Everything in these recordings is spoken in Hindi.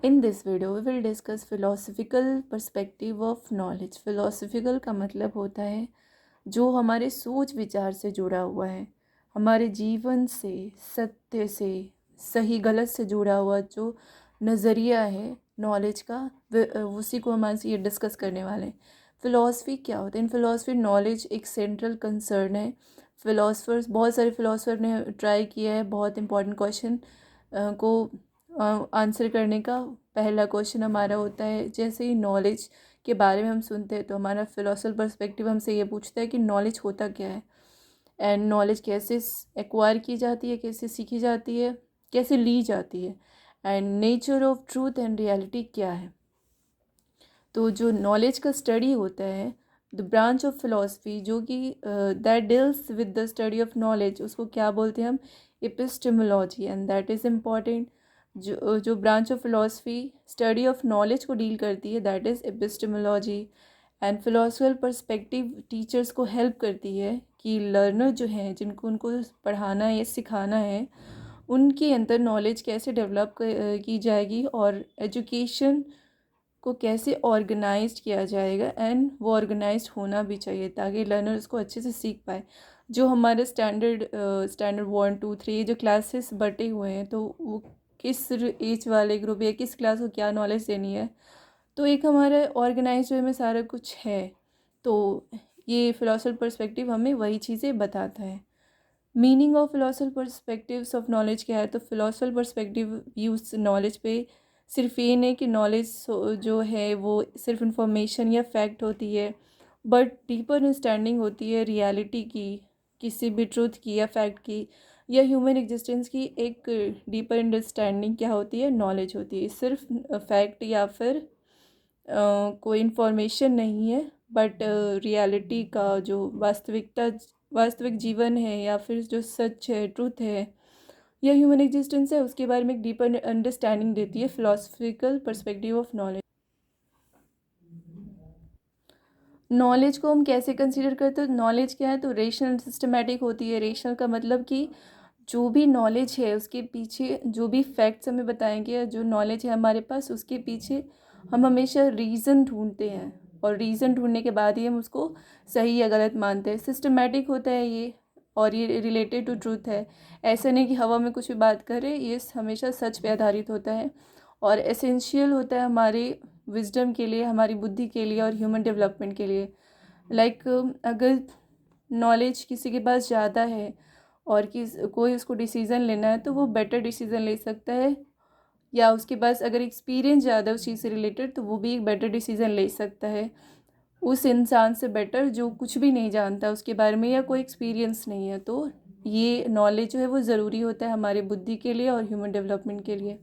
In this video, we will discuss philosophical perspective of knowledge. Philosophical का मतलब होता है जो हमारे सोच विचार से जुड़ा हुआ है, हमारे जीवन से, सत्य से, सही गलत से जुड़ा हुआ जो नज़रिया है नॉलेज का, उसी को हम आज ये डिस्कस करने वाले हैं। फ़िलासफ़ी क्या होता है? इन फ़िलासफ़ी नॉलेज एक सेंट्रल कंसर्न है। फ़िलासफ़र्स, बहुत सारे फ़िलासफ़र ने ट्राई किया है बहुत इंपॉर्टेंट क्वेश्चन को आंसर करने का। पहला क्वेश्चन हमारा होता है, जैसे ही नॉलेज के बारे में हम सुनते हैं तो हमारा फिलोसफिकल पर्सपेक्टिव हमसे ये पूछता है कि नॉलेज होता क्या है एंड नॉलेज कैसे एक्वायर की जाती है, कैसे सीखी जाती है, कैसे ली जाती है, and nature of truth and reality क्या है। तो जो नॉलेज का स्टडी होता है, द ब्रांच ऑफ फिलोसफी जो कि that deals with the study of knowledge, उसको क्या बोलते हैं हम? Epistemology, and that is important. जो branch of philosophy study of knowledge को डील करती है, that is epistemology. And philosophical perspective teachers को हेल्प करती है कि लर्नर जो हैं, जिनको उनको पढ़ाना है या सिखाना है, उनके अंदर नॉलेज कैसे डेवलप की जाएगी और एजुकेशन को कैसे ऑर्गेनाइज्ड किया जाएगा, एंड वो ऑर्गेनाइज्ड होना भी चाहिए ताकि लर्नर उसको अच्छे से सीख पाए। जो हमारे स्टैंडर्ड 1 2 3 जो क्लासेस बटे हुए हैं, तो वो किस एज वाले ग्रुप या किस क्लास को क्या नॉलेज देनी है, तो एक हमारे ऑर्गेनाइज वे में सारा कुछ है। तो ये फिलोसफिकल पर्सपेक्टिव हमें वही चीज़ें बताता है। Meaning of philosophical perspectives of knowledge क्या है? तो फिलोसफिकल पर्सपेक्टिव व्यूज नॉलेज पे सिर्फ ये नहीं कि नॉलेज जो है वो सिर्फ इंफॉर्मेशन या फैक्ट होती है, बट डीपर अंडरस्टैंडिंग होती है रियलिटी की, किसी भी ट्रूथ की या फैक्ट की या ह्यूमन एग्जिस्टेंस की। एक डीपर अंडरस्टैंडिंग क्या होती है? नॉलेज होती है। सिर्फ फैक्ट या फिर कोई इन्फॉर्मेशन नहीं है, बट रियलिटी का जो वास्तविक जीवन है या फिर जो सच है, ट्रूथ है या ह्यूमन एग्जिस्टेंस है, उसके बारे में एक डीपर अंडरस्टैंडिंग देती है philosophical perspective of knowledge. Knowledge को हम कैसे कंसीडर करते हैं? नॉलेज क्या है? तो रेशनल सिस्टमेटिक होती है। रेशनल का मतलब कि जो भी नॉलेज है उसके पीछे जो भी फैक्ट्स हमें बताएंगे, जो नॉलेज है हमारे पास, उसके पीछे हम हमेशा रीज़न ढूंढते हैं और रीज़न ढूंढने के बाद ही हम उसको सही या गलत मानते हैं। सिस्टमेटिक होता है ये, और ये रिलेटेड टू ट्रूथ है। ऐसा नहीं कि हवा में कुछ भी बात करें, ये हमेशा सच पे आधारित होता है। और एसेंशियल होता है हमारी विजडम के लिए, हमारी बुद्धि के लिए और ह्यूमन डेवलपमेंट के लिए। लाइक अगर नॉलेज किसी के पास ज़्यादा है और कोई उसको डिसीज़न लेना है तो वो बेटर डिसीज़न ले सकता है, या उसके पास अगर एक्सपीरियंस ज़्यादा है उस चीज़ से रिलेटेड तो वो भी एक बेटर डिसीज़न ले सकता है उस इंसान से बेटर जो कुछ भी नहीं जानता उसके बारे में या कोई एक्सपीरियंस नहीं है। तो ये नॉलेज जो है वो ज़रूरी होता है हमारे बुद्धि के लिए और ह्यूमन डेवलपमेंट के लिए।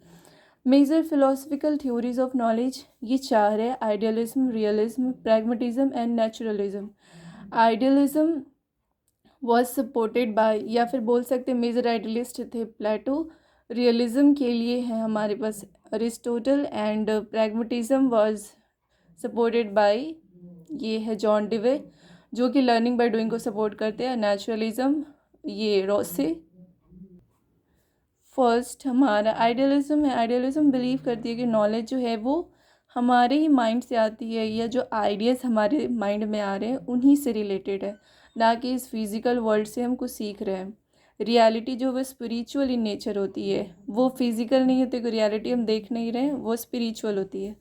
Major philosophical theories of knowledge ये चार है: idealism, realism, pragmatism and naturalism. Idealism was supported by, या फिर बोल सकते हैं मेजर आइडियलिस्ट थे प्लेटो। रियलिज्म के लिए है हमारे पास Aristotle, and pragmatism was supported by, ये है जॉन डिवे, जो कि लर्निंग बाय डूइंग को सपोर्ट करते हैं। नेचुरलिज्म ये रोसे। फर्स्ट हमारा आइडियलिज्म है। आइडियलिज्म बिलीव करती है कि नॉलेज जो है वो हमारे ही माइंड से आती है, या जो आइडियाज़ हमारे माइंड में आ रहे हैं उन्हीं से रिलेटेड है, ना कि इस फिज़िकल वर्ल्ड से हम कुछ सीख रहे हैं। रियलिटी जो वो स्पिरिचुअल इन नेचर होती है, वो फिज़िकल नहीं होती। कोई रियलिटी हम देख नहीं रहे हैं, वो स्पिरिचुअल होती है।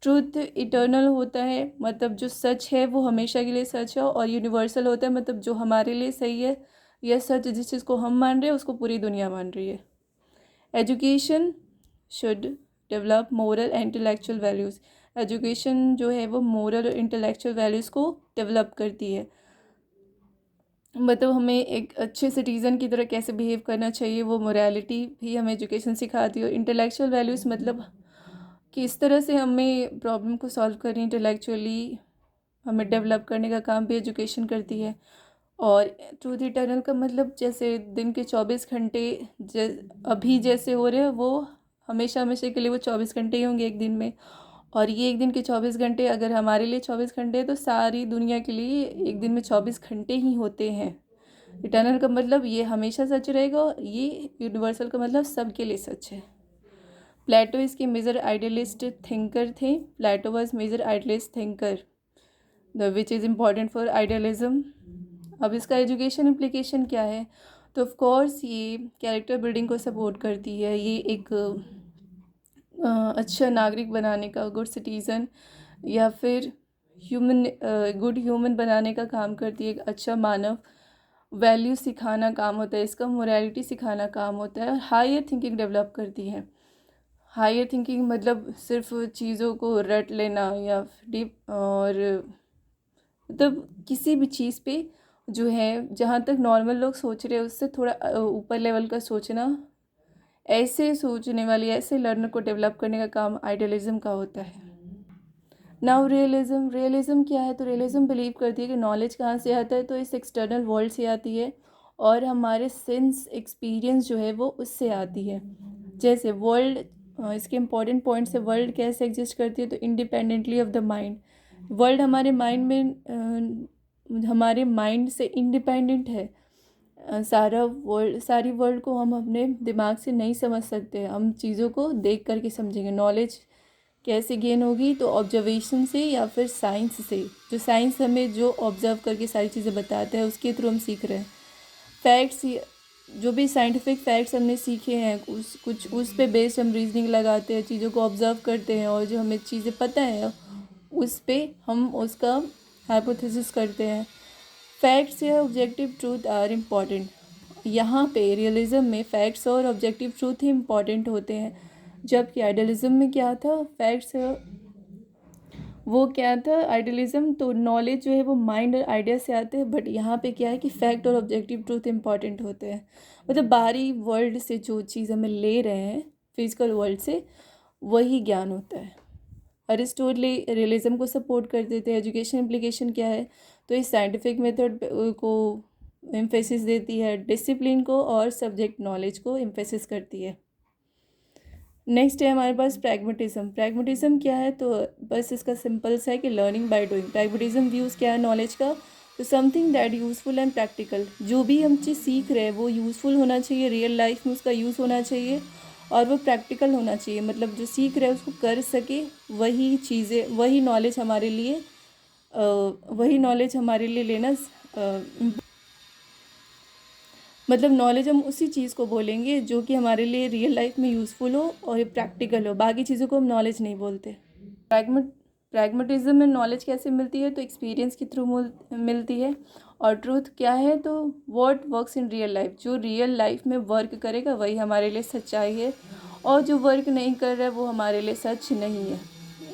ट्रूथ इटर्नल होता है, मतलब जो सच है वो हमेशा के लिए सच है। और यूनिवर्सल होता है, मतलब जो हमारे लिए सही है या सच, जिस चीज़ को हम मान रहे हैं उसको पूरी दुनिया मान रही है। Education should develop moral and intellectual values. Education जो है वो मोरल और इंटेलेक्चुअल वैल्यूज़ को डेवलप करती है, मतलब हमें एक अच्छे सिटीज़न की तरह कैसे बिहेव करना चाहिए, वो मोरालिटी भी हमें एजुकेशन सिखाती है। और इंटेलेक्चुअल वैल्यूज़ मतलब किस तरह से हमें प्रॉब्लम को सॉल्व करनी, इंटेलेक्चुअली हमें डेवलप करने का काम भी एजुकेशन करती है। और ट्रूथ इटर्नल का मतलब जैसे दिन के 24 घंटे अभी जैसे हो रहे हैं वो हमेशा हमेशा के लिए वो 24 घंटे ही होंगे एक दिन में। और ये एक दिन के 24 घंटे अगर हमारे लिए 24 घंटे हैं तो सारी दुनिया के लिए एक दिन में 24 घंटे ही होते हैं। इटर्नल का मतलब ये हमेशा सच रहेगा, और ये यूनिवर्सल का मतलब सबके लिए सच है। प्लेटो इसके मेजर आइडियलिस्ट थिंकर थे। Plato was major idealist thinker the which is important for idealism. अब इसका एजुकेशन इम्प्लीकेशन क्या है? तो ऑफ कोर्स ये कैरेक्टर बिल्डिंग को सपोर्ट करती है। ये एक अच्छा नागरिक बनाने का, गुड सिटीज़न या फिर गुड ह्यूमन बनाने का काम करती है। एक अच्छा मानव, वैल्यू सिखाना काम होता है इसका, मोरालिटी सिखाना काम होता है। हायर थिंकिंग डेवलप करती है। हायर थिंकिंग मतलब सिर्फ चीज़ों को रट लेना या डीप, और मतलब किसी भी चीज़ पे जो है, जहाँ तक नॉर्मल लोग सोच रहे हैं उससे थोड़ा ऊपर लेवल का सोचना, ऐसे सोचने वाली, ऐसे लर्नर को डेवलप करने का काम आइडियलिज्म का होता है। Now realism. रियलिज्म क्या है? तो रियलिज्म बिलीव करती है कि नॉलेज कहाँ से आता है, तो इस एक्सटर्नल वर्ल्ड से आती है और हमारे सेंस एक्सपीरियंस जो है वो उससे आती है। जैसे वर्ल्ड, इसके इम्पॉर्टेंट पॉइंट्स है। वर्ल्ड कैसे एग्जिस्ट करती है? तो independently of the mind. World हमारे माइंड में, हमारे माइंड से इंडिपेंडेंट है। सारा वर्ल्ड, सारी वर्ल्ड को हम अपने दिमाग से नहीं समझ सकते। हम चीज़ों को देख करके समझेंगे। नॉलेज कैसे गेन होगी? तो ऑब्जर्वेशन से या फिर साइंस से। जो साइंस हमें जो ऑब्जर्व करके सारी चीज़ें बताता है उसके थ्रू हम सीख रहे हैं। फैक्ट्स, जो भी साइंटिफिक फैक्ट्स हमने सीखे हैं उस पे बेस्ड हम रीजनिंग लगाते हैं, चीज़ों को ऑब्जर्व करते हैं और जो हमें चीज़ें पता है उस पे हम उसका हाइपोथेसिस करते हैं। फैक्ट्स या ऑब्जेक्टिव ट्रूथ आर इम्पॉर्टेंट। यहाँ पे रियलिज्म में फैक्ट्स और ऑब्जेक्टिव ट्रूथ ही इम्पॉर्टेंट होते हैं, जबकि आइडियलिज्म में क्या था? फैक्ट्स, वो क्या था आइडियलिज्म, तो नॉलेज जो है वो माइंड और आइडिया से आते हैं, बट यहाँ पे क्या है कि फैक्ट और ऑब्जेक्टिव ट्रूथ इंपॉर्टेंट होते हैं। मतलब बाहरी वर्ल्ड से जो चीज़ हमें ले रहे हैं, फिजिकल वर्ल्ड से, वही ज्ञान होता है। अरिस्टोटल रियलिज्म को सपोर्ट करते थे। एजुकेशन इम्प्लीकेशन क्या है? तो इस साइंटिफिक मेथड को एम्फेसिस देती है, डिसिप्लिन को और सब्जेक्ट नॉलेज को एम्फेसिस करती है। नेक्स्ट है हमारे पास प्रैग्मेटिज्म। प्रैग्मेटिज्म क्या है? तो बस इसका सिंपल सा है कि learning by doing. Pragmatism views क्या है नॉलेज का? तो something that useful and practical. जो भी हम चीज़ सीख रहे हैं वो यूज़फुल होना चाहिए, रियल लाइफ में उसका यूज़ होना चाहिए और वो प्रैक्टिकल होना चाहिए। मतलब जो सीख रहे हैं उसको कर सके, वही चीज़ें, वही नॉलेज हमारे लिए लेना, मतलब नॉलेज हम उसी चीज़ को बोलेंगे जो कि हमारे लिए रियल लाइफ में यूज़फुल हो और प्रैक्टिकल हो। बाकी चीज़ों को हम नॉलेज नहीं बोलते। प्रैग्मेटिज्म में नॉलेज कैसे मिलती है? तो एक्सपीरियंस के थ्रू मिलती है। और ट्रूथ क्या है? तो what works in real life. जो रियल लाइफ में वर्क करेगा वही हमारे लिए सच्चाई है, और जो वर्क नहीं कर रहा है वो हमारे लिए सच नहीं है।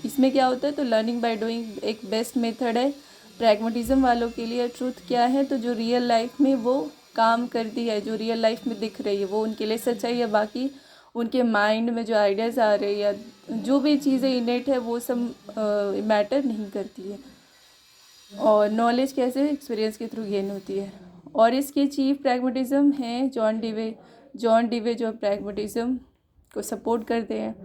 इसमें क्या होता है? तो लर्निंग बाय डूइंग एक बेस्ट मेथड है प्रैग्मेटिज्म वालों के लिए। ट्रूथ क्या है? तो जो रियल लाइफ में वो काम करती है, जो रियल लाइफ में दिख रही है, वो उनके लिए सच्चाई है। बाकी उनके माइंड में जो आइडियाज़ आ रहे हैं या जो भी चीज़ें इनेट है वो सब मैटर नहीं करती है। और नॉलेज कैसे? एक्सपीरियंस के थ्रू गेन होती है। और इसके चीफ प्रैग्मेटिज्म हैं जॉन डीवे। जॉन डीवे जो प्रैग्मेटिज्म को सपोर्ट करते हैं।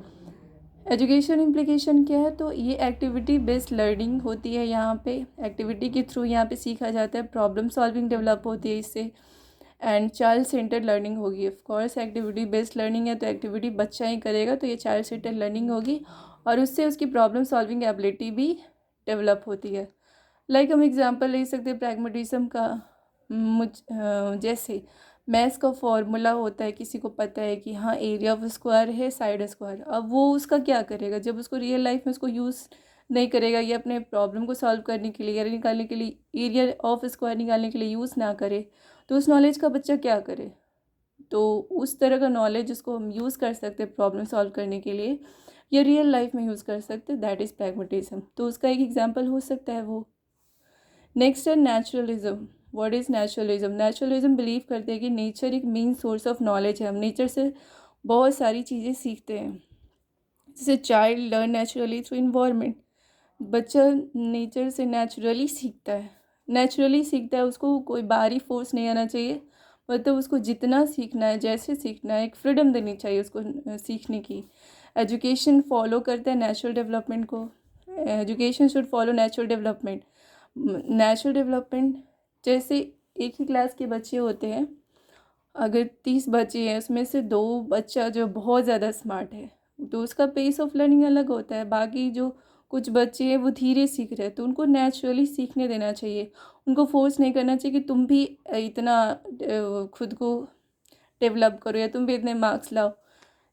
एजुकेशन इम्प्लीकेशन क्या है? तो ये एक्टिविटी बेस्ड लर्निंग होती है। यहाँ पे एक्टिविटी के थ्रू यहाँ पे सीखा जाता है, प्रॉब्लम सॉल्विंग डेवलप होती है इससे, एंड चाइल्ड सेंटर्ड लर्निंग होगी। Of course activity based learning है तो एक्टिविटी बच्चा ही करेगा, तो ये चाइल्ड सेंटर्ड लर्निंग होगी और उससे उसकी प्रॉब्लम सॉल्विंग एबिलिटी भी डेवलप होती है। लाइक हम एग्जांपल ले सकते हैं प्रैग्मेटिज्म का। जैसे मैथ्स का फॉर्मूला होता है, किसी को पता है कि हाँ एरिया ऑफ स्क्वायर है साइड स्क्वायर, अब वो उसका क्या करेगा जब उसको रियल लाइफ में उसको यूज़ नहीं करेगा, या अपने प्रॉब्लम को सॉल्व करने के लिए या निकालने के लिए एरिया ऑफ स्क्वायर निकालने के लिए यूज़ ना करे, तो उस नॉलेज का बच्चा क्या करे? तो उस तरह का नॉलेज उसको हम यूज़ कर सकते हैं प्रॉब्लम सॉल्व करने के लिए, या रियल लाइफ में यूज़ कर सकते हैं, दैट इज़ प्रैग्मेटिज्म। तो उसका एक एग्जाम्पल हो सकता है वो। नेक्स्ट है naturalism. What is naturalism? Naturalism believe करते हैं कि नेचर एक मेन सोर्स ऑफ नॉलेज है। हम नेचर से बहुत सारी चीज़ें सीखते हैं। जैसे child learn naturally through environment. बच्चा नेचर से नेचुरली सीखता है, उसको कोई बाहरी फोर्स नहीं आना चाहिए। मतलब उसको जितना सीखना है, जैसे सीखना है, एक फ्रीडम देनी चाहिए उसको सीखने की। एजुकेशन फॉलो करता है नेचुरल डेवलपमेंट को। Education should follow natural development. Natural development जैसे एक ही क्लास के बच्चे होते हैं, अगर 30 बच्चे हैं उसमें से 2 बच्चा जो बहुत ज़्यादा स्मार्ट है, तो उसका पेस ऑफ लर्निंग अलग होता है। बाकी जो कुछ बच्चे हैं वो धीरे सीख रहे हैं, तो उनको नेचुरली सीखने देना चाहिए। उनको फोर्स नहीं करना चाहिए कि तुम भी इतना खुद को डेवलप करो या तुम भी इतने मार्क्स लाओ।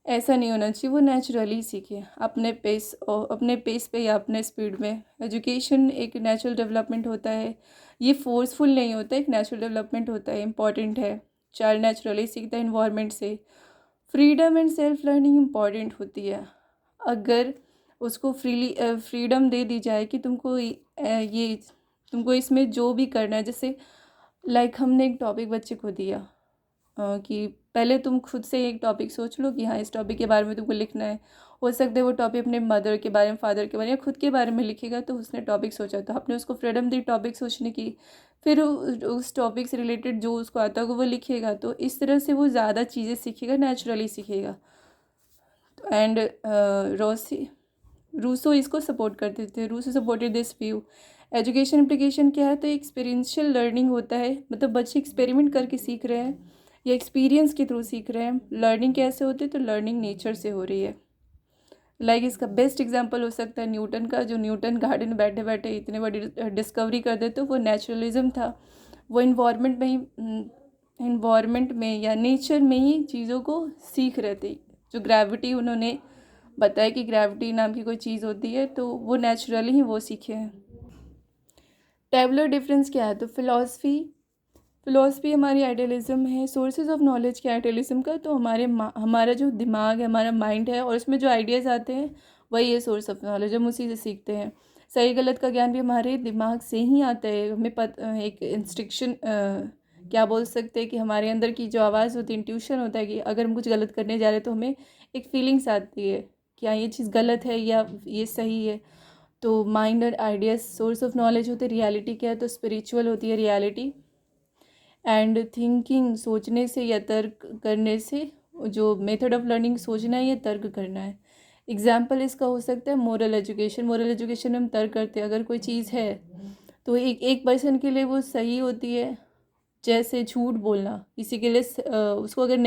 ऐसा नहीं होना चाहिए, वो नेचुरली सीखे अपने पेस और अपने पेस पे या अपने स्पीड में। एजुकेशन एक नेचुरल डेवलपमेंट होता है, ये फोर्सफुल नहीं होता, एक नेचुरल डेवलपमेंट होता है, इम्पॉर्टेंट है। चाइल्ड नेचुरली सीखता है इन्वायरमेंट से। Freedom and self learning important होती है। अगर उसको फ्रीडम दे दी जाए कि ये तुमको इसमें जो भी करना है, जैसे लाइक हमने एक टॉपिक बच्चे को दिया कि पहले तुम खुद से एक टॉपिक सोच लो कि हाँ इस टॉपिक के बारे में तुमको लिखना है। हो सकता है वो टॉपिक अपने मदर के बारे में, फादर के बारे में या खुद के बारे में लिखेगा, तो उसने टॉपिक सोचा तो आपने उसको फ्रीडम दी टॉपिक सोचने की। फिर उस टॉपिक से रिलेटेड जो उसको आता होगा वो लिखेगा, तो इस तरह से वो ज़्यादा चीज़ें सीखेगा, नेचुरली सीखेगा। एंड रूसो इसको सपोर्ट करते थे, Rousseau supported this view. Education implication क्या है, तो एक्सपीरियंशियल लर्निंग होता है, मतलब बच्चे एक्सपेरिमेंट करके सीख रहे हैं या एक्सपीरियंस के थ्रू सीख रहे हैं। लर्निंग कैसे होती है, तो लर्निंग नेचर से हो रही है। इसका बेस्ट एग्जांपल हो सकता है न्यूटन का, जो न्यूटन गार्डन में बैठे बैठे इतने बड़ी डिस्कवरी कर देते, वो नेचुरलिज्म था। वो इन्वायरमेंट में या नेचर में ही चीज़ों को सीख रहे थे। जो ग्रेविटी उन्होंने बताया कि ग्रेविटी नाम की कोई चीज़ होती है, तो वो नेचुरली ही वो सीखे हैं। टेबुलर डिफरेंस क्या है, तो फिलॉसफी हमारी आइडियलिज्म है। सोर्सेज ऑफ नॉलेज क्या है आइडियलिज्म का, तो हमारा जो दिमाग है, हमारा माइंड है, और उसमें जो आइडियाज़ आते हैं वही है सोर्स ऑफ नॉलेज, हम उसी से सीखते हैं। सही गलत का ज्ञान भी हमारे दिमाग से ही आता है। हमें एक इंस्ट्रक्शन क्या बोल सकते हैं कि हमारे अंदर की जो आवाज़ होती है, इंट्यूशन होता है कि अगर हम कुछ गलत करने जा रहे हैं तो हमें एक फीलिंग्स आती है कि हाँ ये चीज़ गलत है या ये सही है। तो माइंड और आइडियाज सोर्स ऑफ नॉलेज होते हैं। रियलिटी क्या है, तो स्पिरिचुअल होती है रियलिटी। एंड थिंकिंग सोचने से या तर्क करने से, जो मेथड ऑफ लर्निंग सोचना है या तर्क करना है। एग्जाम्पल इसका हो सकता है मोरल एजुकेशन। मोरल एजुकेशन में हम तर्क करते हैं, अगर कोई चीज़ है तो एक पर्सन के लिए वो सही होती है, जैसे झूठ बोलना किसी के लिए उसको अगर नहीं